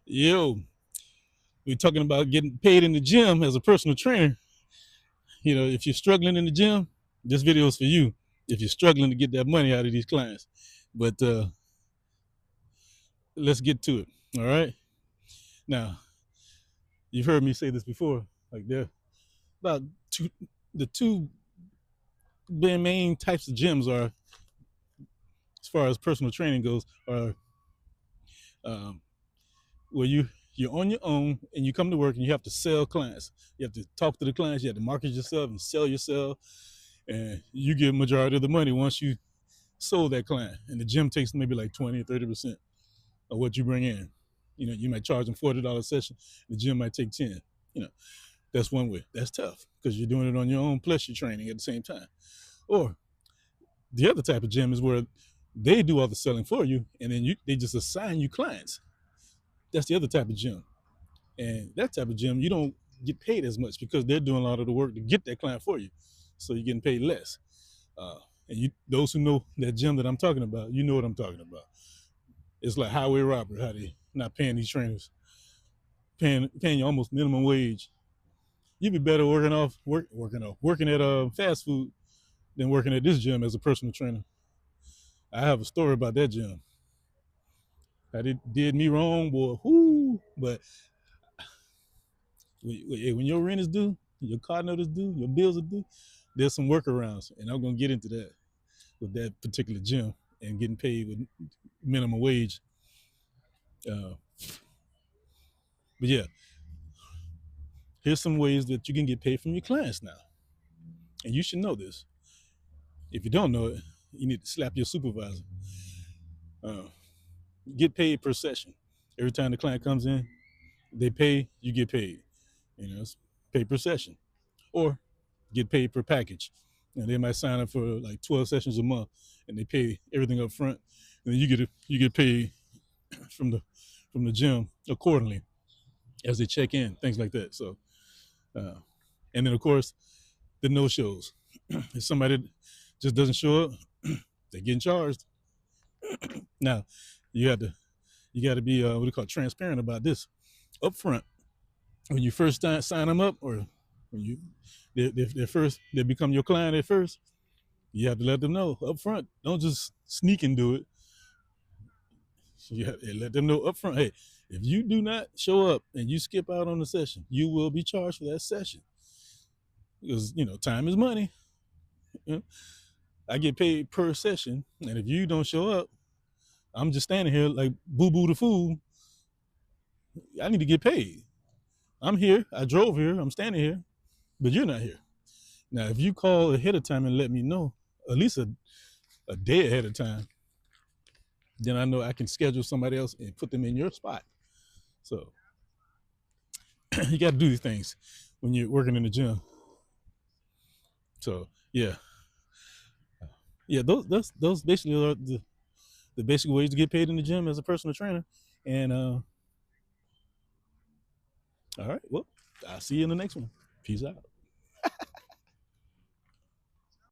Yo, we're talking about getting paid in the gym as a personal trainer. If you're struggling in the gym, this video is for you. If you're struggling to get that money out of these clients, but let's get to it. All right. Now, you've heard me say this before. Like there, about the two main types of gyms are, as far as personal training goes, are um, where you're on your own and you come to work and you have to sell clients. You have to talk to the clients. You have to market yourself and sell yourself, and you get majority of the money once you sold that client. And the gym takes maybe like 20 or 30% of what you bring in. You might charge them $40 a session. The gym might take 10. You know, that's one way. That's tough because you're doing it on your own plus you're training at the same time. Or the other type of gym is where they do all the selling for you, and then they just assign you clients. That's the other type of gym. And that type of gym, you don't get paid as much because they're doing a lot of the work to get that client for you. So you're getting paid less. And those who know that gym that I'm talking about, you know what I'm talking about. It's like highway robbery, how they not paying these trainers, paying you almost minimum wage. You'd be better working at fast food than working at this gym as a personal trainer. I have a story about that gym. That it did me wrong, boy. Whoo! But when your rent is due, your car note is due, your bills are due, there's some workarounds, and I'm gonna get into that with that particular gym and getting paid with minimum wage. Uh, but yeah, here's some ways that you can get paid from your clients now, and you should know this. If you don't know it, you need to slap your supervisor. Uh, get paid per session. Every time the client comes in, they pay, you get paid. It's pay per session, or get paid per package. They might sign up for like 12 sessions a month, and they pay everything up front, and then you get paid from the gym accordingly as they check in, things like that. So, uh, and then of course the no shows. If somebody just doesn't show up, they're getting charged. Now, you got to be what do you call transparent about this up front when you first sign them up, or when they become your client at first. You have to let them know up front. Don't just sneak and do it. You have to let them know up front. Hey, if you do not show up and you skip out on the session, you will be charged for that session, because time is money. You know, I get paid per session, and if you don't show up, I'm just standing here like boo boo the fool. I need to get paid. I'm here. I drove here. I'm standing here, but you're not here. Now, if you call ahead of time and let me know, at least a day ahead of time, then I know I can schedule somebody else and put them in your spot. So you got to do these things when you're working in the gym. So yeah, those basically are the basic ways to get paid in the gym as a personal trainer. And all right, well, I'll see you in the next one. Peace out.